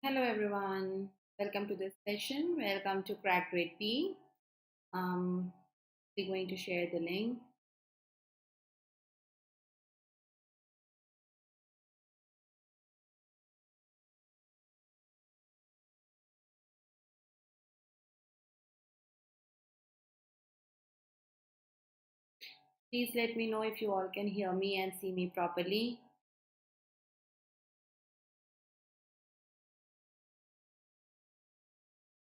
Hello everyone, welcome to this session. Welcome to CrackGradeB. Um, we're going to share the link. Please let me know if you all can hear me and see me properly.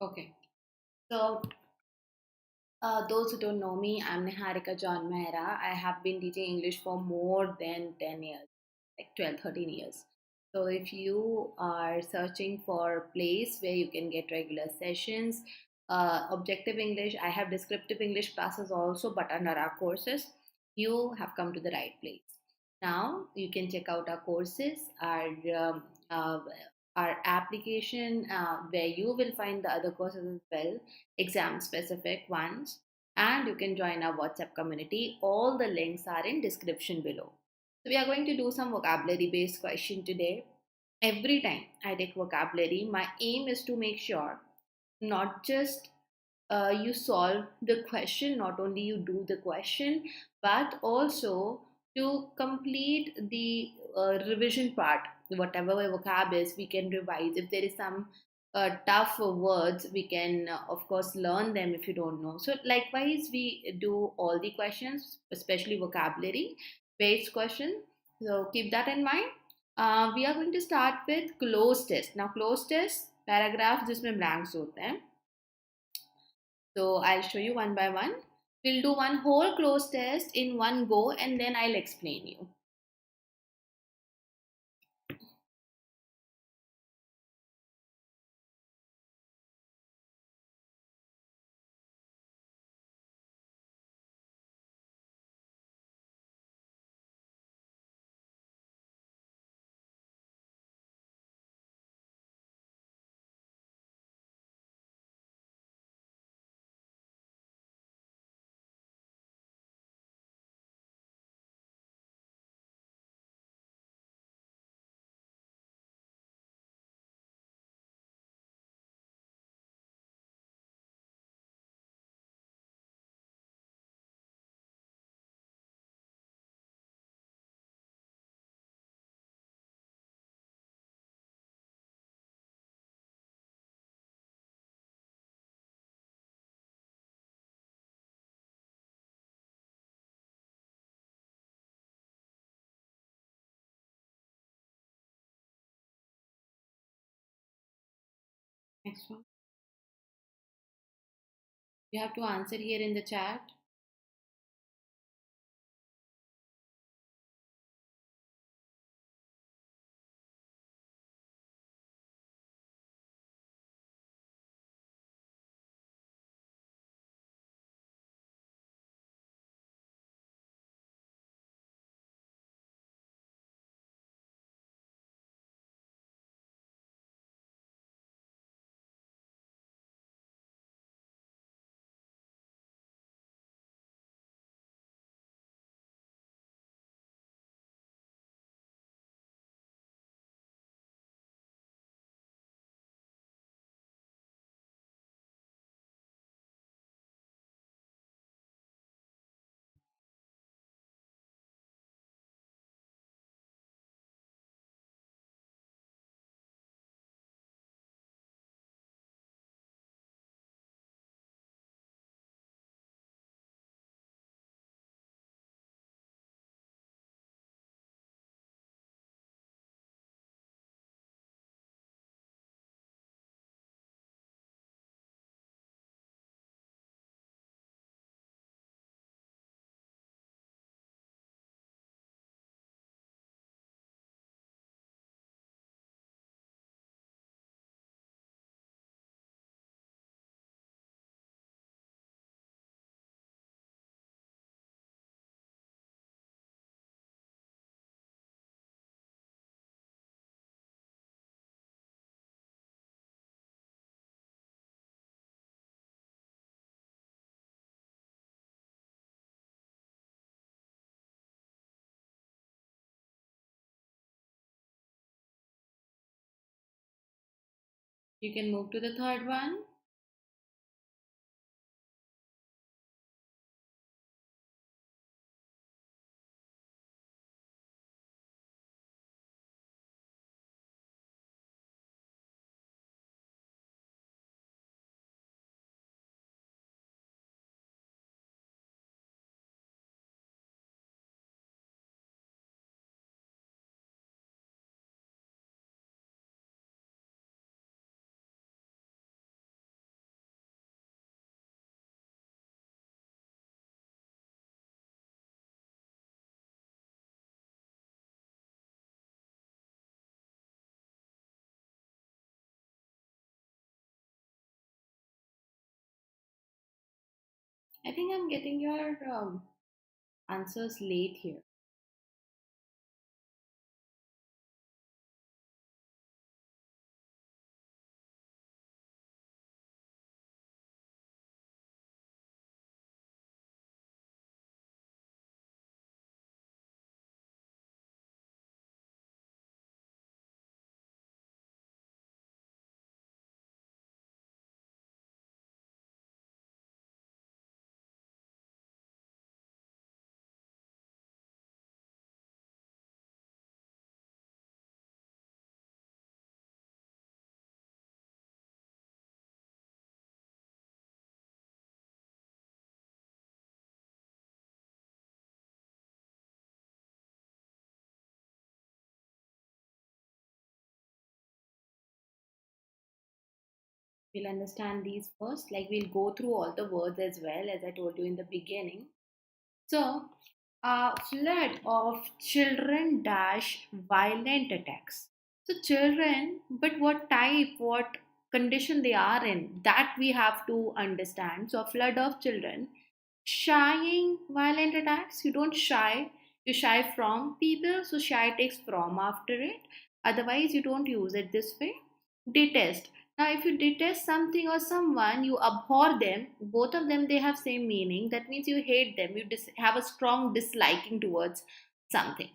Okay, so those who don't know me, I'm Niharika John Mehra. I have been teaching English for more than 10 years, like 12, 13 years. So if you are searching for a place where you can get regular sessions, objective English, I have descriptive English classes also, but under our courses, you have come to the right place. Now you can check out our courses, um, uh, our application where you will find the other courses as well, exam specific ones, and you can join our WhatsApp community. All the links are in description below. So we are going to do some vocabulary based question today. Every time I take vocabulary, my aim is to make sure not just you solve the question, not only you do the question, but also to complete the revision part. Whatever vocab is, we can revise. If there is some tough words, we can of course learn them if you don't know. So likewise, we do all the questions, especially vocabulary based question. So keep that in mind. We are going to start with close test. Now close test paragraph जिसमें blanks होते हैं. So I'll show you one by one. We'll do one whole close test in one go and then I'll explain you. Next one. You have to answer here in the chat. You can move to the third one. I think I'm getting your answers late here. We'll understand these first. Like we'll go through all the words as well as I told you in the beginning. So, a flood of children dash violent attacks. So, children, but what type, what condition they are in, that we have to understand. So, a flood of children shying violent attacks. You don't shy, you shy from people. So, shy takes from after it. Otherwise, you don't use it this way. Detest. Now, if you detest something or someone, you abhor them. Both of them they have same meaning. That means you hate them. You have a strong disliking towards something.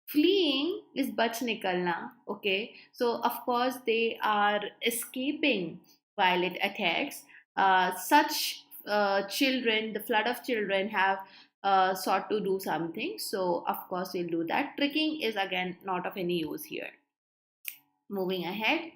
Fleeing is bach nikalna. Okay, so of course they are escaping violent attacks. Such children, the flood of children have sought to do something. So of course we'll do that. Tricking is again not of any use here. Moving ahead.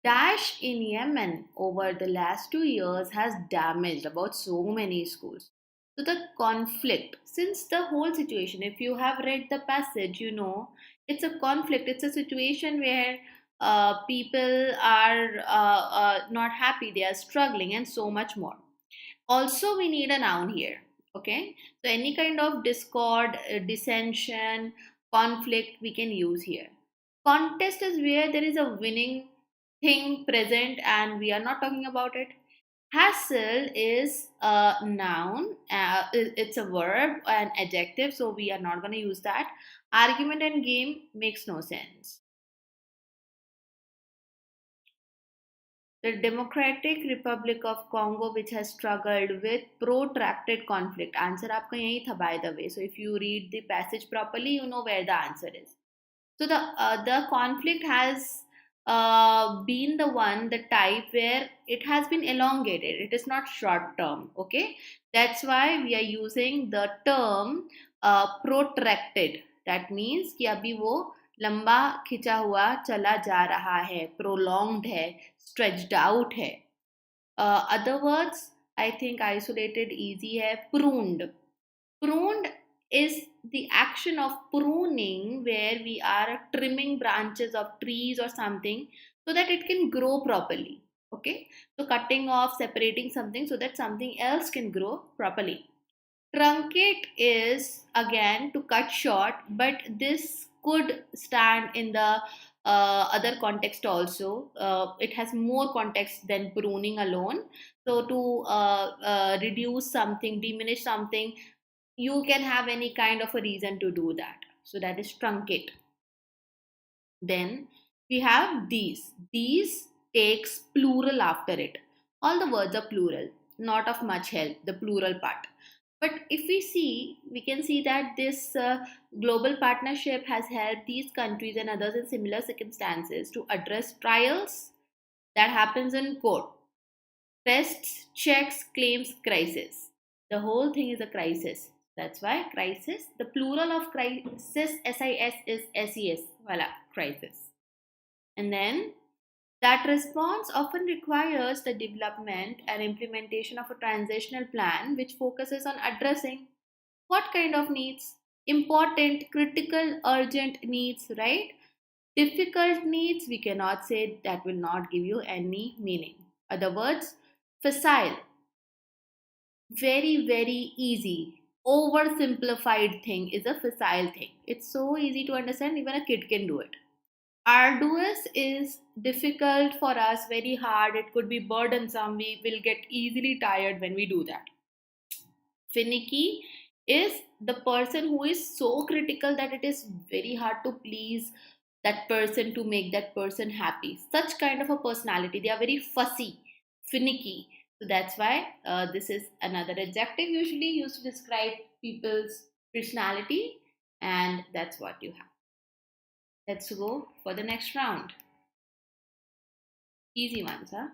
Daesh in Yemen over the last 2 years has damaged about so many schools. So, the conflict, since the whole situation, if you have read the passage, you know it's a conflict, it's a situation where people are not happy, they are struggling, and so much more. Also, we need a noun here. Okay, so any kind of discord, dissension, conflict we can use here. Contest is where there is a winning thing present and we are not talking about it. Hassle is a noun, it's a verb, an adjective, so we are not going to use that. Argument and game makes no sense. The Democratic Republic of Congo, which has struggled with protracted conflict. Answer आपका यही था by the way. So if you read the passage properly, you know where the answer is. So the conflict has been the type where it has been elongated. It is not short term. Okay, that's why we are using the term protracted. That means कि अभी वो लंबा खिंचा हुआ चला जा रहा है, prolonged है, stretched out है. Other words, I think isolated easy है, pruned. Pruned is the action of pruning where we are trimming branches of trees or something so that it can grow properly. Okay, so cutting off, separating something so that something else can grow properly. Truncate is again to cut short, but this could stand in the other context also. It has more context than pruning alone. So, to reduce something, diminish something, you can have any kind of a reason to do that. So, that is truncate. Then we have these. These takes plural after it. All the words are plural, not of much help, the plural part. But if we see, we can see that this global partnership has helped these countries and others in similar circumstances to address trials, That happens in court. Tests, checks, claims, crisis. The whole thing is a crisis. That's why crisis, the plural of crisis, SIS is SES. Voila, crisis. And then that response often requires the development and implementation of a transitional plan which focuses on addressing what kind of needs? Important, critical, urgent needs, right? Difficult needs, we cannot say, that will not give you any meaning. Other words, facile, very, very easy. Oversimplified thing is a facile thing. It's so easy to understand, even a kid can do it. Arduous is difficult for us, very hard, it could be burdensome, we will get easily tired when we do that. Finicky is the person who is so critical that it is very hard to please that person, to make that person happy. Such kind of a personality, they are very fussy, finicky. So that's why this is another adjective usually used to describe people's personality, and that's what you have. Let's go for the next round. Easy ones, huh?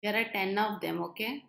There are 10 of them, okay?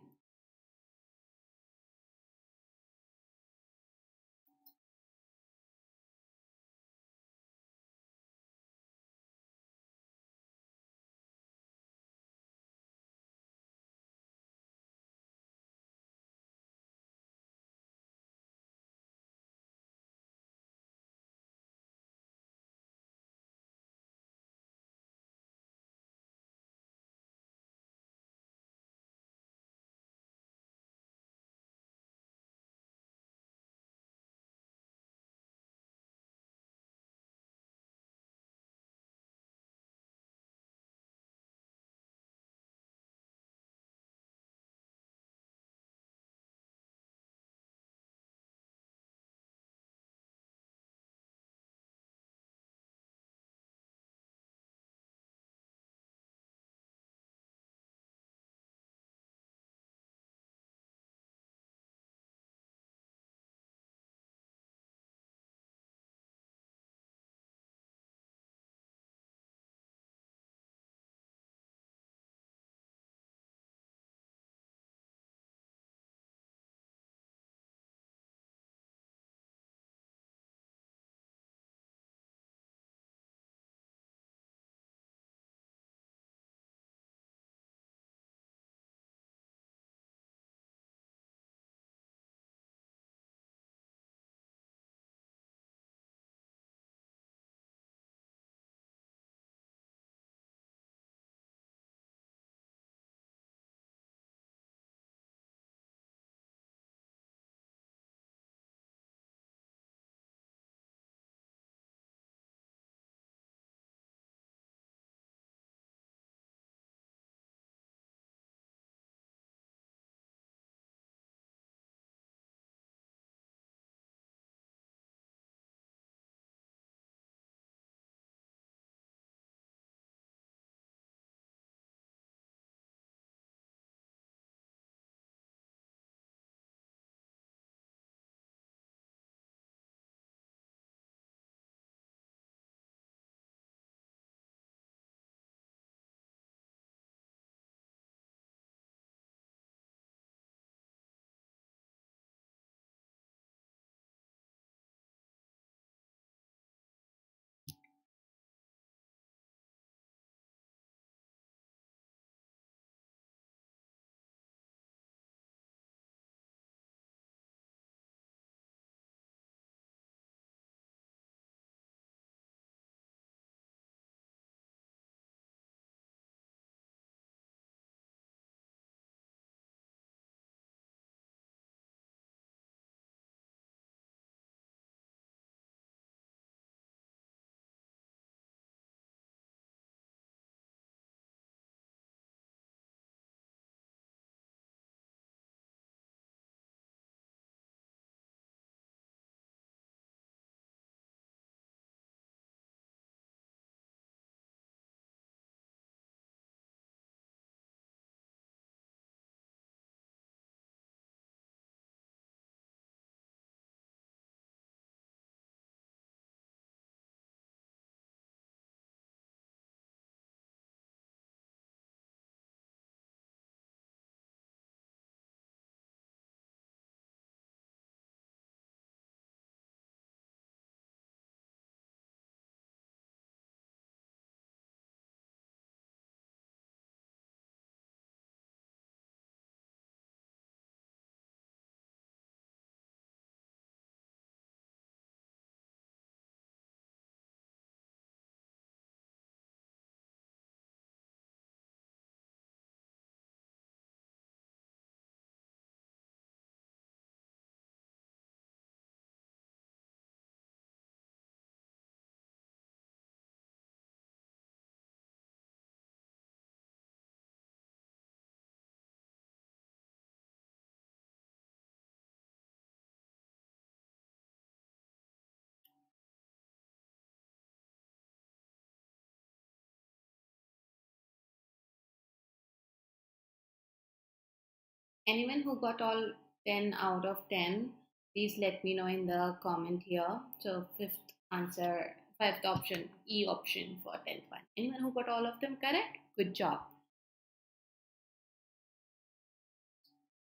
Anyone who got all 10 out of 10, please let me know in the comment here. So fifth answer, fifth option, E option for 10th one. Anyone who got all of them correct? Good job.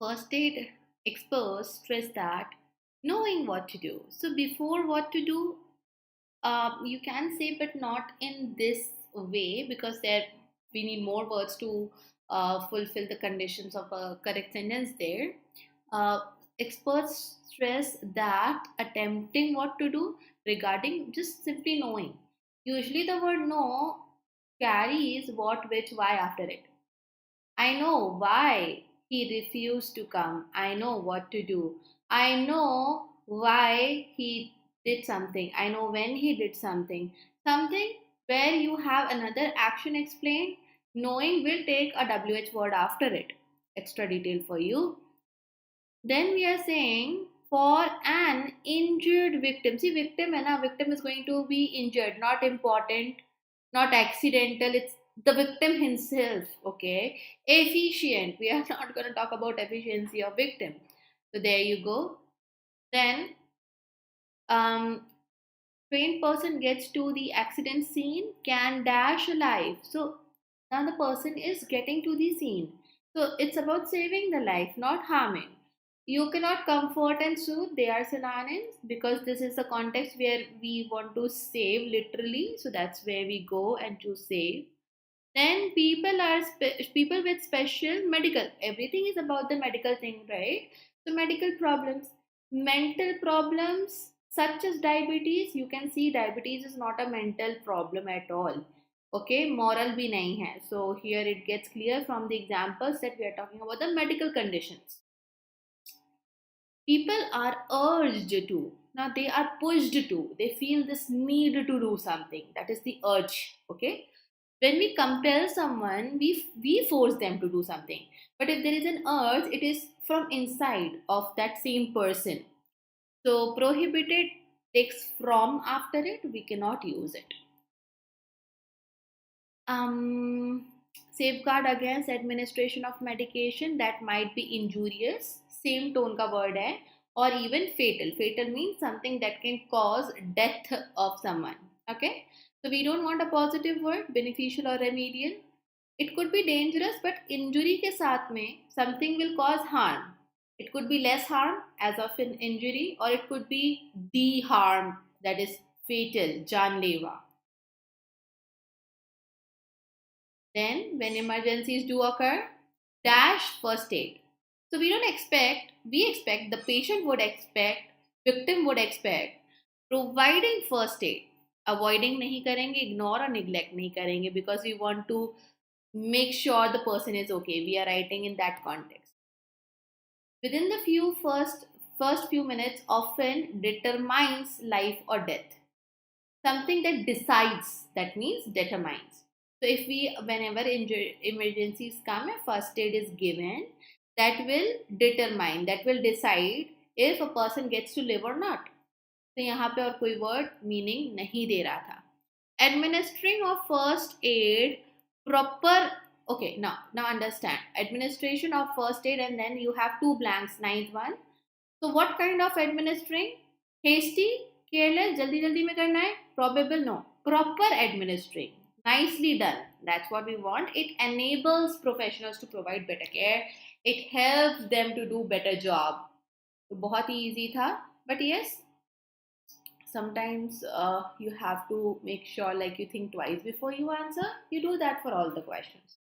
First aid experts stress that knowing what to do. So before what to do, you can say, but not in this way, because there we need more words to fulfill the conditions of a correct sentence there. Uh, Experts stress that attempting what to do regarding just simply knowing. Usually, the word know carries what, which, why after it. I know why he refused to come. I know what to do. I know why he did something. I know when he did something. Something where you have another action explained, knowing will take a WH word after it. Extra detail for you. Then we are saying for an injured victim. See, victim and a victim is going to be injured, not important, not accidental. It's the victim himself. Okay, efficient. We are not going to talk about efficiency of victim. So there you go. Then um, trained person gets to the accident scene, can dash alive. So now the person is getting to the scene. So it's about saving the life, not harming. You cannot comfort and soothe, they are synonyms, because this is the context where we want to save literally. So that's where we go and to save. Then people with special medical. Everything is about the medical thing, right? So medical problems, mental problems such as diabetes. You can see diabetes is not a mental problem at all. Okay, moral bhi nahi hai. So here it gets clear from the examples that we are talking about the medical conditions. People are urged to. Now they are pushed to. They feel this need to do something. That is the urge. Okay, when we compel someone, we force them to do something, but if there is an urge, it is from inside of that same person. So prohibited takes from after it, we cannot use it. Safeguard against administration of medication that might be injurious, same tone ka word hai, or even fatal. Fatal means something that can cause death of someone. Okay, so we don't want a positive word, beneficial or remedial. It could be dangerous, but injury के साथ में something will cause harm. It could be less harm as of an injury, or it could be the harm that is fatal, जानलेवा. Then, when emergencies do occur, dash first aid. So we don't expect, we expect, the patient would expect, victim would expect, providing first aid. Avoiding नहीं करेंगे, ignore or neglect नहीं करेंगे, because we want to make sure the person is okay. We are writing in that context. Within the first few minutes often determines life or death. Something that decides, that means determines. So if we, whenever emergencies come, a first aid is given, that will determine, that will decide if a person gets to live or not. तो यहाँ पे और कोई word meaning नहीं दे रहा था. Administering of first aid proper. Okay, now understand, administration of first aid, and then you have two blanks, ninth one. So what kind of administering? Hasty, careless, jaldi jaldi mein karna hai? Probable, no. Proper administering, nicely done. That's what we want. It enables professionals to provide better care. It helps them to do better job. तो बहुत ही easy था, but yes, sometimes you have to make sure, like, you think twice before you answer. You do that for all the questions.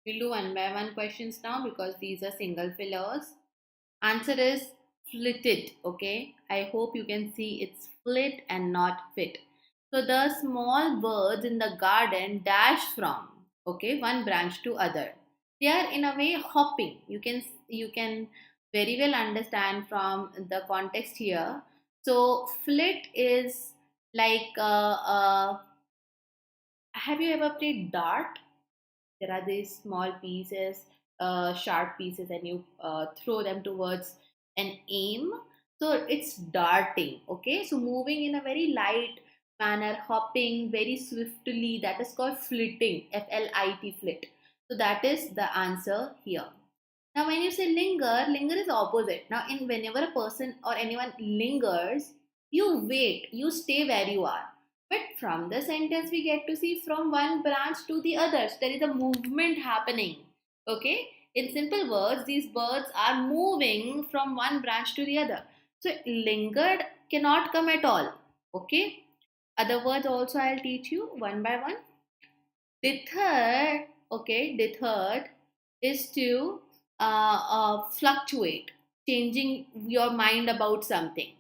We'll do one by one questions now, because these are single fillers. Answer is flitted. Okay, I hope you can see it's flit and not fit. So the small birds in the garden dash from, okay, one branch to other. They are in a way hopping. You can very well understand from the context here. So flit is like have you ever played dart? There are these small pieces, sharp pieces, and you throw them towards an aim. So it's darting. Okay, so moving in a very light manner, hopping very swiftly, that is called flitting, flit, flit. So that is the answer here. Now, when you say linger, linger is opposite. Now, in whenever a person or anyone lingers, you wait, you stay where you are. But from the sentence, we get to see from one branch to the others. There is a movement happening. Okay? In simple words, these birds are moving from one branch to the other. So, lingered cannot come at all. Okay? Other words also I'll teach you one by one. The third, okay, the third is to fluctuate, changing your mind about something.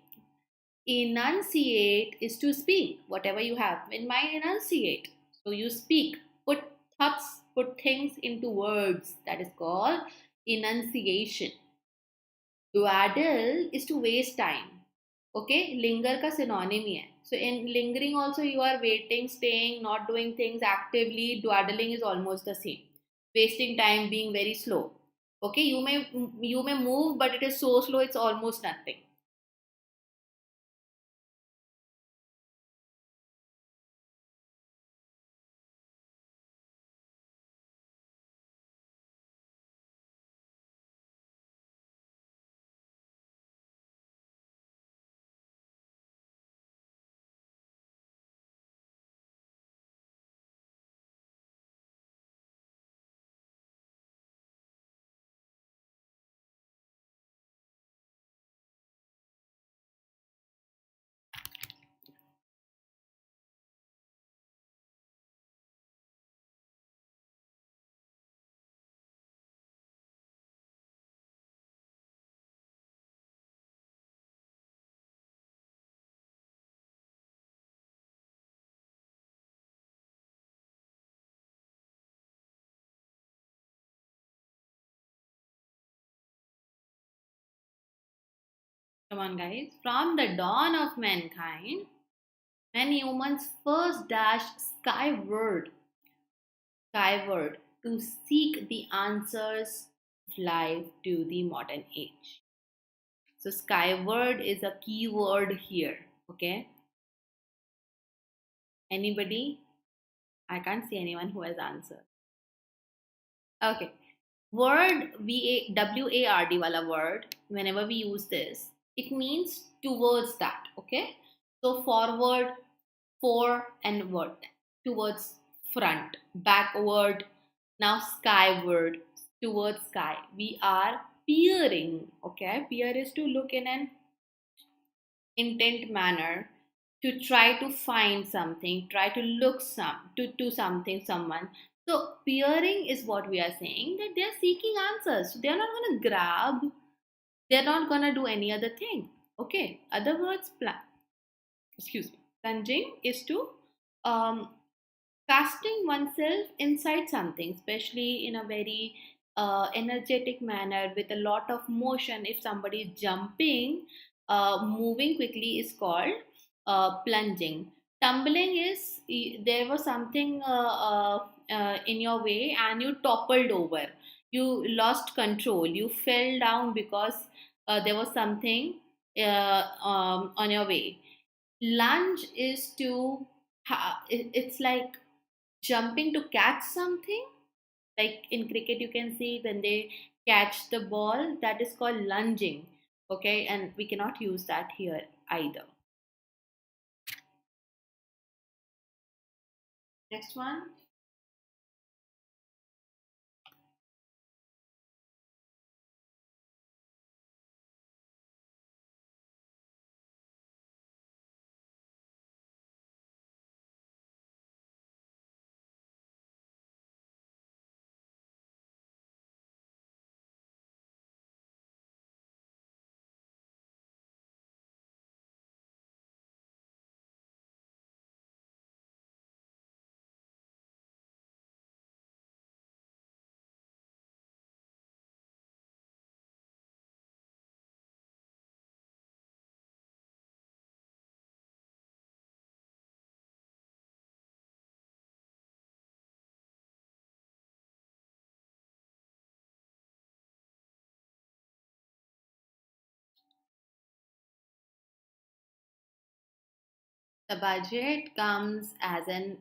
Enunciate is to speak, whatever you have in mind, enunciate. So you speak, put thoughts, put things into words. That is called enunciation. Dawdle is to waste time. Okay, linger का synonym ही है. So in lingering also you are waiting, staying, not doing things actively. Dawdling is almost the same. Wasting time, being very slow. Okay, you may move, but it is so slow it's almost nothing. Come on, guys. From the dawn of mankind, when humans first dashed skyward to seek the answers of life to the modern age. So skyward is a key word here. Okay. Anybody? I can't see anyone who has answered. Okay. Word WARD wala word, whenever we use this, it means towards that. Okay. So forward, for and word, towards front, backward, now skyward, towards sky. We are peering. Okay. Peer is to look in an intent manner, to try to find something, try to look to something, someone. So peering is what we are saying, that they are seeking answers. They are not going to grab, they are not going to do any other thing. Okay, other words, excuse me, plunging is to um, casting oneself inside something, especially in a very energetic manner with a lot of motion. If somebody is jumping, moving quickly is called plunging. Tumbling is there was something in your way and you toppled over. You lost control. You fell down because there was something on your way. Lunge is to it's like jumping to catch something. Like in cricket, you can see when they catch the ball, that is called lunging. Okay, and we cannot use that here either. Next one. The budget comes as an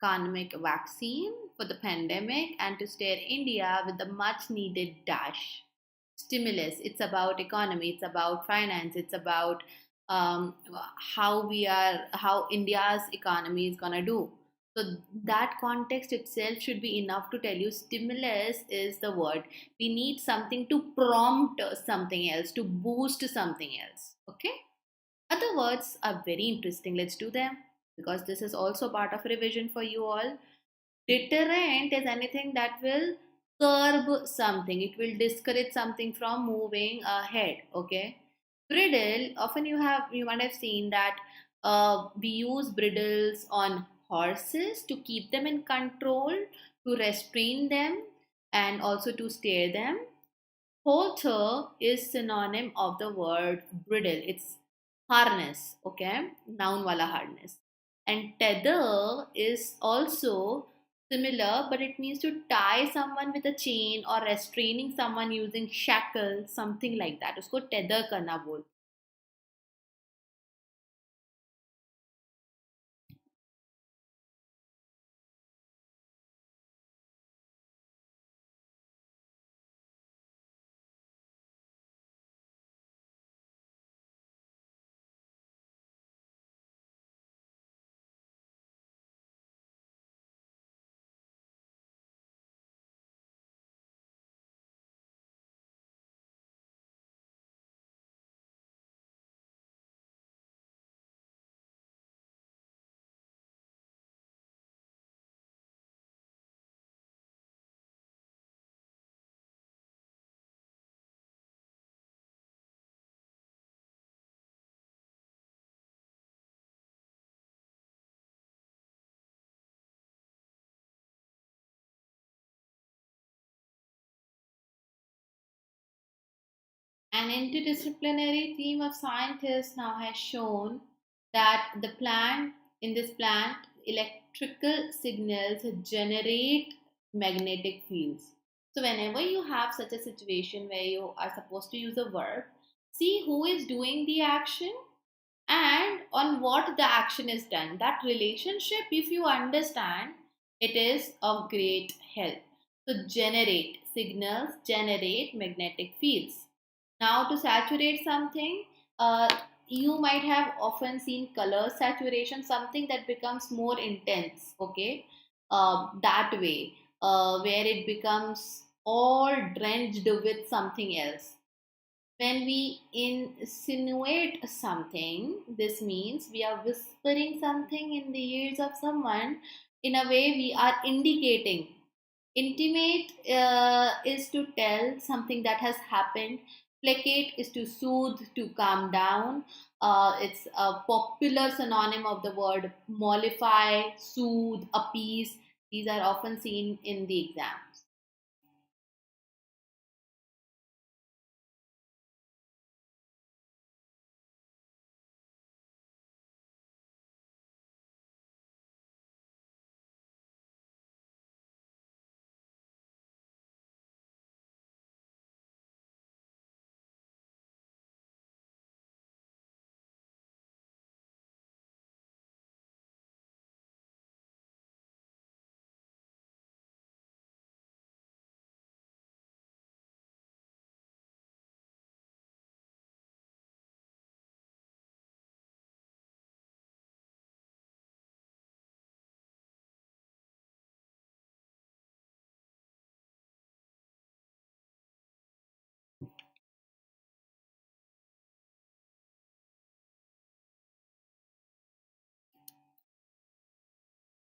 economic vaccine for the pandemic and to steer India with the much needed dash. Stimulus. It's about economy, it's about finance, it's about um, how India's economy is going to do. So that context itself should be enough to tell you stimulus is the word. We need something to prompt something else, to boost something else. Okay. Other words are very interesting. Let's do them because this is also part of revision for you all. Deterrent is anything that will curb something, it will discourage something from moving ahead. Okay. Bridle, often you might have seen that we use bridles on horses to keep them in control, to restrain them, and also to steer them. Halter is synonym of the word bridle. It's harness, okay? Noun wala harness. And tether is also similar, but it means to tie someone with a chain or restraining someone using shackle, something like that. Usko tether karna बोलते. An interdisciplinary team of scientists now has shown that in this plant, electrical signals generate magnetic fields. So whenever you have such a situation where you are supposed to use a verb, see who is doing the action and on what the action is done. That relationship, if you understand, it is of great help. So generate signals, generate magnetic fields. Now to saturate something, you might have often seen color saturation, something that becomes more intense. Okay, that way, where it becomes all drenched with something else. When we insinuate something, this means we are whispering something in the ears of someone. In a way, we are indicating. Intimate is to tell something that has happened. Placate is to soothe, to calm down. It's a popular synonym of the word mollify, soothe, appease. These are often seen in the exams.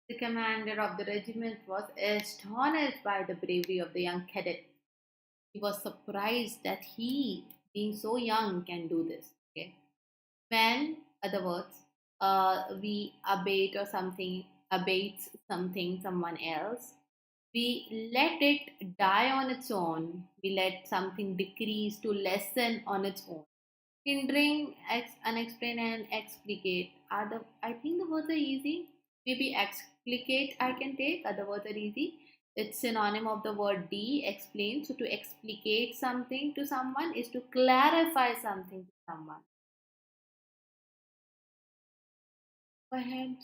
The commander of the regiment was astonished by the bravery of the young cadet. He was surprised that he, being so young, can do this. Okay. When, other words, we abates something, someone else, we let it die on its own. We let something decrease to lessen on its own. Hindering, unexplain, and explicate are the. I think the words are easy. Maybe explicate I can take. Other words are easy. It's synonym of the word de explain. So to explicate something to someone is to clarify something to someone. Go ahead.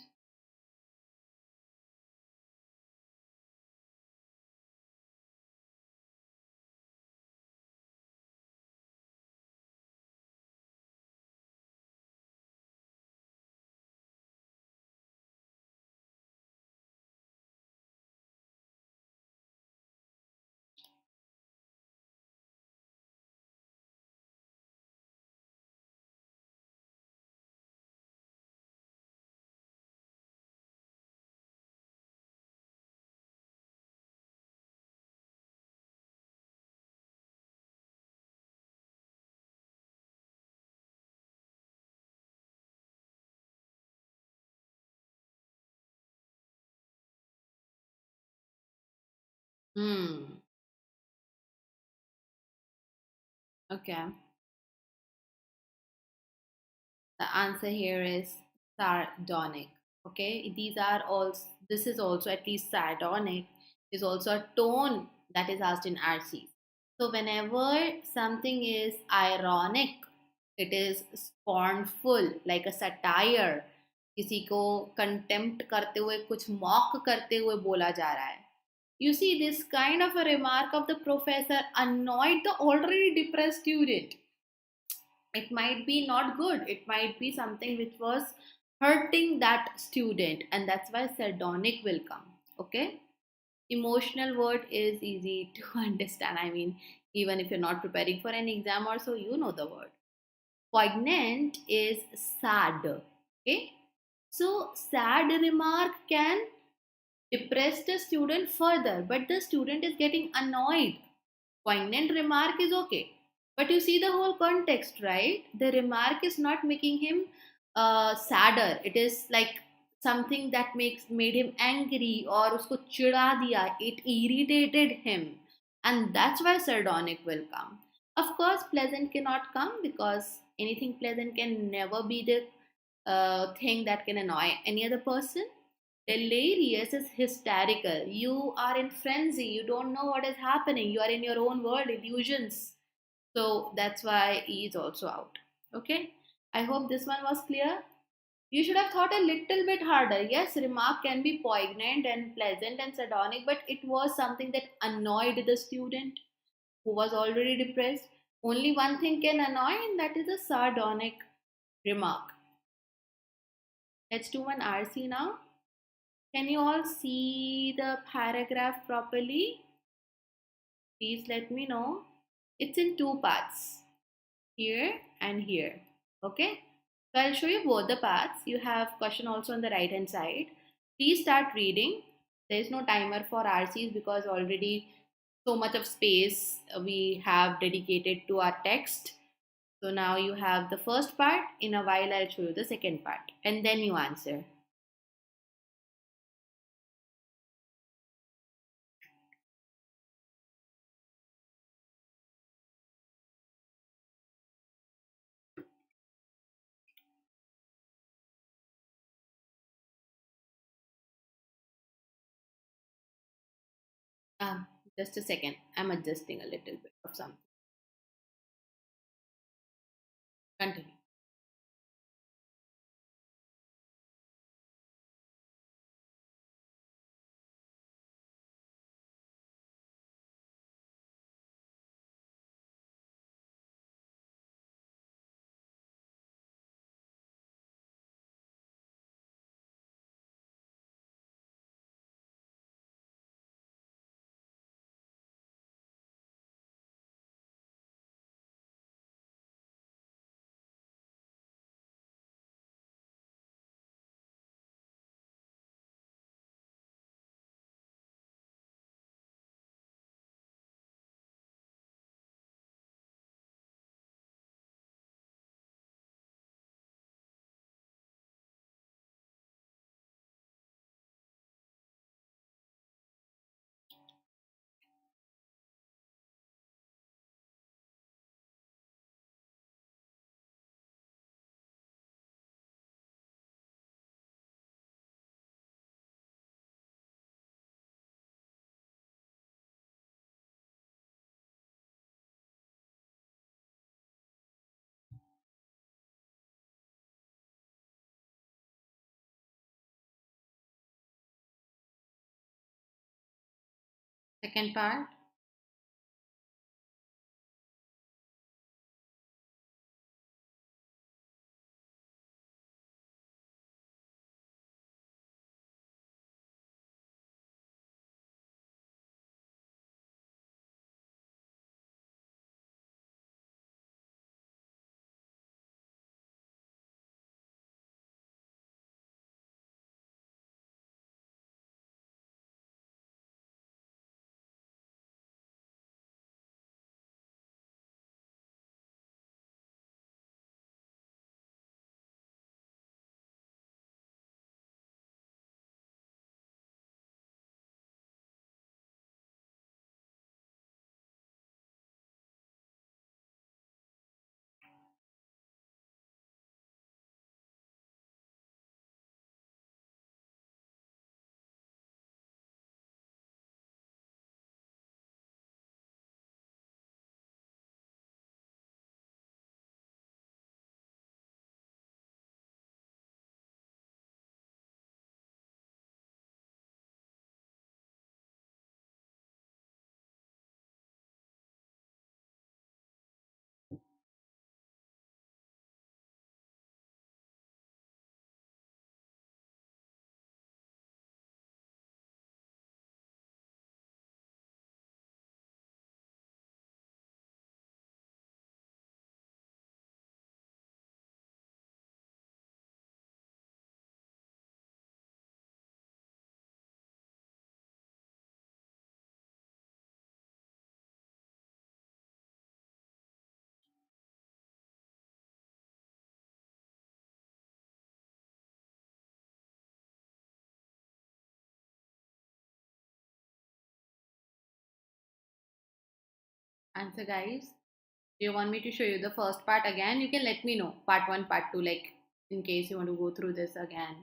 Hmm. Okay. The answer here is sardonic. Okay, these are all. This is also at least sardonic. Is also a tone that is asked in RC. So whenever something is ironic, it is scornful, like a satire. किसी को contempt करते हुए कुछ mock करते हुए बोला जा रहा है. You see, this kind of a remark of the professor annoyed the already depressed student. It might be not good, it might be something which was hurting that student, and that's why sardonic will come. Okay, emotional word is easy to understand. I mean, even if you're not preparing for an exam or so, you know the word. Poignant is sad. Okay, so sad remark can depress the student further, but the student is getting annoyed. Poignant remark is okay, but you see the whole context, right? The remark is not making him sadder. It is like something that makes made him angry or usko chida diya. It irritated him, and that's why sardonic will come. Of course, pleasant cannot come because anything pleasant can never be the thing that can annoy any other person. Delirious is hysterical. You are in frenzy. You don't know what is happening. You are in your own world, illusions. So that's why E is also out. Okay. I hope this one was clear. You should have thought a little bit harder. Yes, remark can be poignant and pleasant and sardonic, but it was something that annoyed the student who was already depressed. Only one thing can annoy, and that is a sardonic remark. Let's do one RC now. Can you all see the paragraph properly? Please let me know. It's in two parts, here and here. Okay? So I'll show you both the parts. You have question also on the right hand side. Please start reading. There is no timer for RCs because already so much of space we have dedicated to our text. So now you have the first part. In a while, I'll show you the second part and then you answer. Um, just a second. I'm adjusting a little bit of something. Continue. Second part. Answer, guys. Do you want me to show you the first part again? You can let me know. Part 1, part 2, like in case you want to go through this again.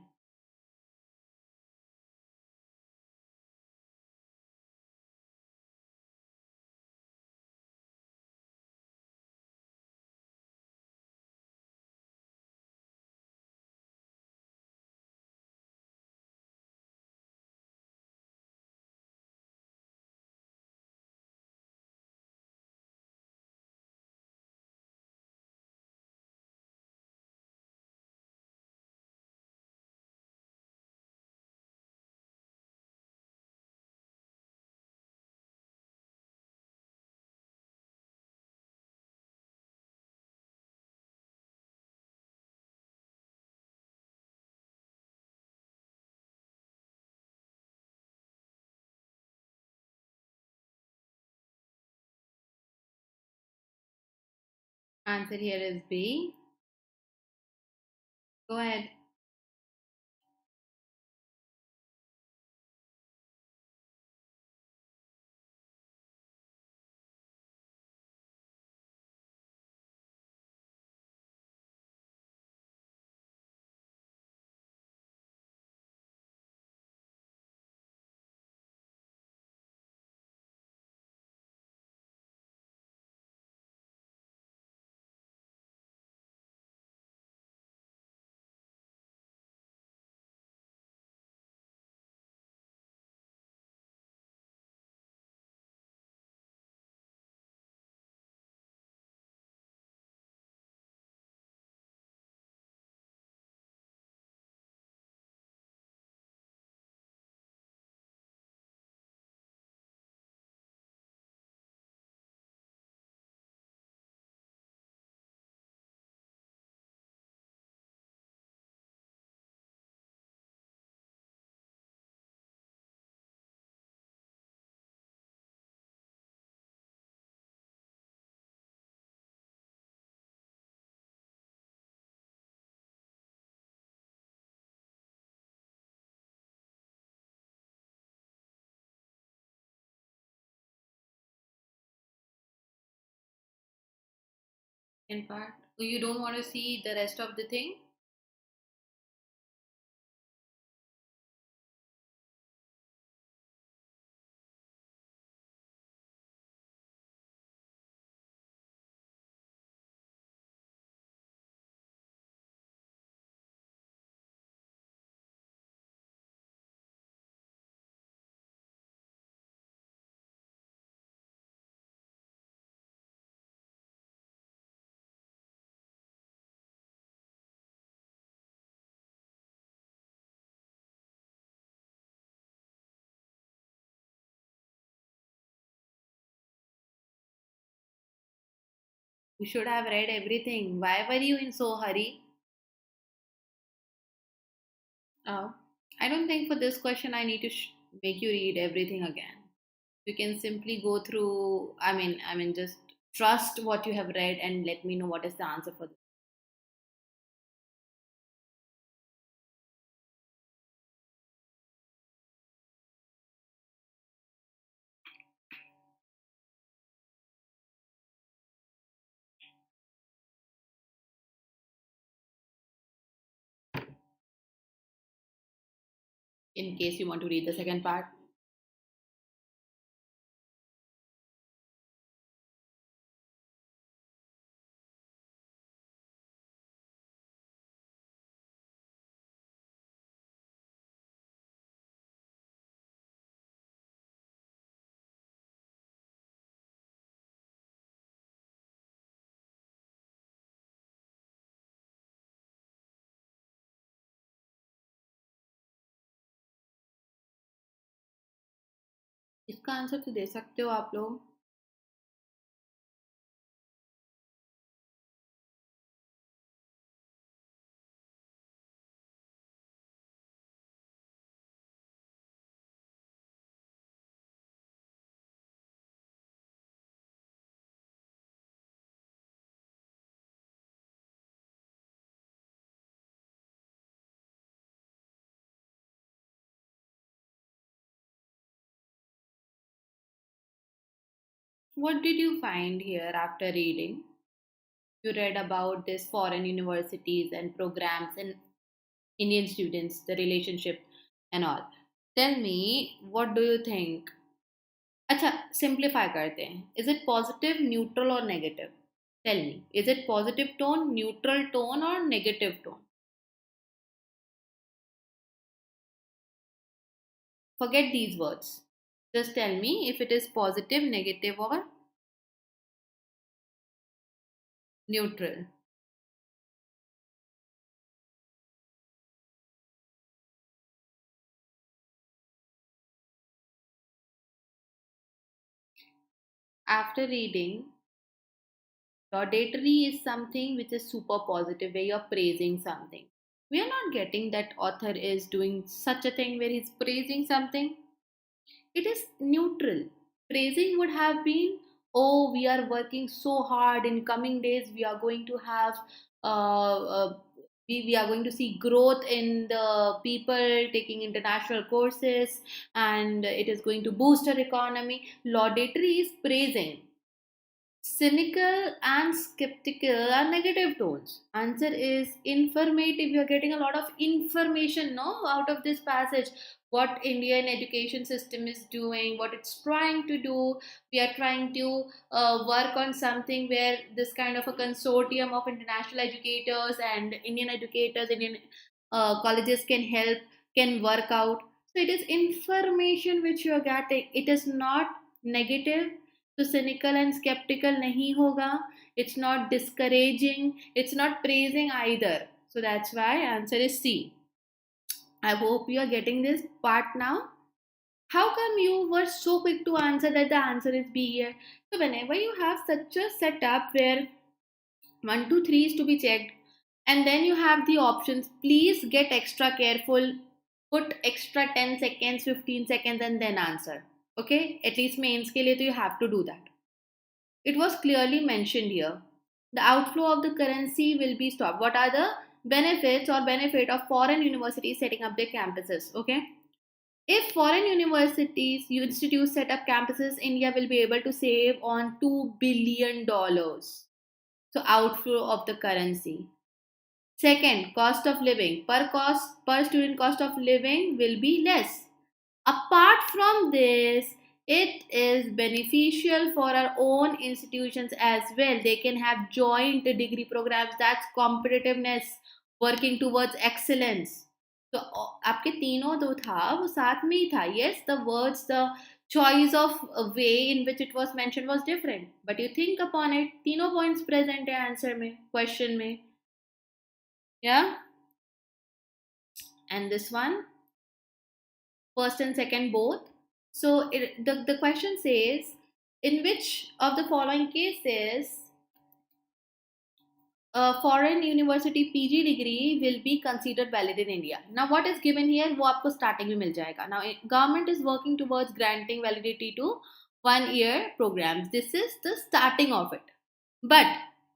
Answer here is B. Go ahead. Second part. Oh, you don't want to see the rest of the thing? You should have read everything. Why were you in so hurry? Uh, I don't think for this question I need to make you read everything again. You can simply go through. Just trust what you have read and let me know what is the answer for this. In case you want to read the second part. इसका answer तो दे सकते हो आप लोग. What did you find here after reading? You read about this foreign universities and programs and Indian students, the relationship and all. Tell me, what do you think? अच्छा, simplify करते हैं. Is it positive, neutral or negative? Tell me, is it positive tone, neutral tone or negative tone? Forget these words. Just tell me if it is positive, negative or neutral. After reading, laudatory is something which is super positive, where you're praising something. We are not getting that author is doing such a thing where he's praising something. It is neutral. Praising would have been, oh, we are working so hard. In coming days, we are going to have, uh, uh, we are going to see growth in the people taking international courses, and it is going to boost our economy. Laudatory is praising. Cynical and skeptical are negative tones. Answer is informative. You're getting a lot of information, no, out of this passage. What Indian education system is doing, what it's trying to do. We are trying to work on something where this kind of a consortium of international educators and Indian educators, Indian colleges can help, can work out. So it is information which you are getting. It is not negative. तो cynical and skeptical नहीं होगा. It's not discouraging, it's not praising either. So that's why answer is C. I hope you are getting this part now. How come you were so quick to answer that the answer is B here? So whenever you have such a setup where 1 2 3 is to be checked, and then you have the options, please get extra careful. Put extra 10 seconds, 15 seconds, and then answer. Okay, at least mains ke liye to you have to do that. It was clearly mentioned here. The outflow of the currency will be stopped. What are the benefits or benefit of foreign universities setting up their campuses? Okay. If foreign universities, institutes set up campuses, India will be able to save on $2 billion. So outflow of the currency. Second, cost of living. Per student cost of living will be less. Apart from this, it is beneficial for our own institutions as well. They can have joint degree programs. That's competitiveness, working towards excellence. तो आपके तीनों जो था वो साथ में ही था. Yes, the words, the choice of way in which it was mentioned was different, but you think upon it, तीनों points present है answer में, question में. Yeah. And this one, first and second both. So the question says, in which of the following cases foreign university PG degree will be considered valid in India. Now, what is given here, वो आपको starting में मिल जाएगा. Now, government is working towards granting validity to 1 year programs. This is the starting of it. But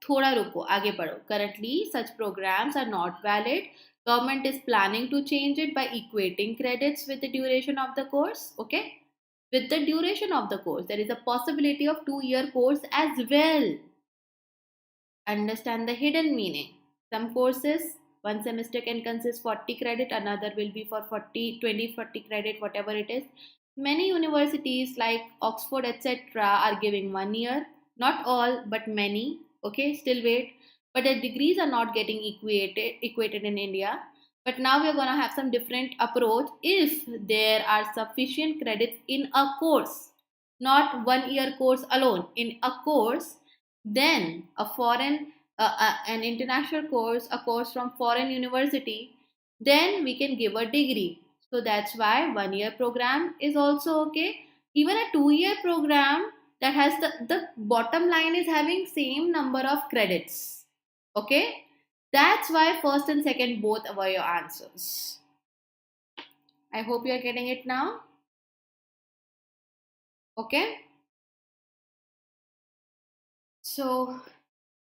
थोड़ा रुको, आगे बढ़ो. Currently, such programs are not valid. Government is planning to change it by equating credits with the duration of the course. Okay, with the duration of the course, there is a possibility of 2 year course as well. Understand the hidden meaning. Some courses, one semester can consist 40 credit, another will be for 40, 20, 40 credit, whatever it is. Many universities like Oxford, etc., are giving 1 year. Not all, but many. Okay, still wait. But the degrees are not getting equated in India. But now we are going to have some different approach if there are sufficient credits in a course, not 1 year course alone. In a course, then a foreign an international course, a course from foreign university, then we can give a degree. So that's why 1 year program is also okay. Even a 2 year program that has the bottom line is having same number of credits. Okay, that's why first and second both were your answers. I hope you are getting it now. Okay, so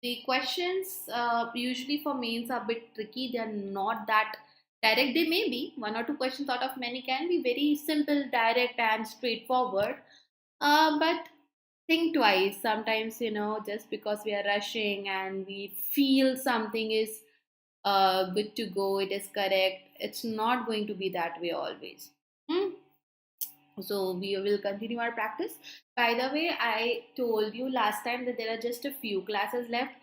the questions usually for mains are a bit tricky. They are not that direct. They may be one or two questions out of many can be very simple, direct, and straightforward. But think twice. Sometimes, just because we are rushing and we feel something is good to go, it is correct, it's not going to be that way always. Hmm? So we will continue our practice. By the way, I told you last time that there are just a few classes left.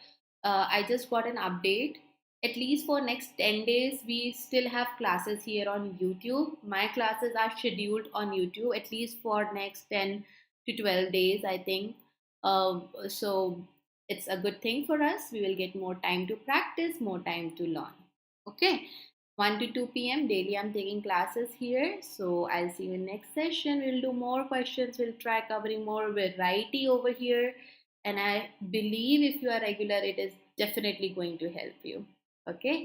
I just got an update. At least for next 10 days we still have classes here on YouTube. My classes are scheduled on YouTube at least for next 10 to 12 days, I think. So it's a good thing for us. We will get more time to practice, more time to learn. Okay, 1 to 2 p.m. daily I'm taking classes here. So I'll see you in next session. We'll do more questions. We'll try covering more variety over here. And I believe if you are regular, it is definitely going to help you. Okay.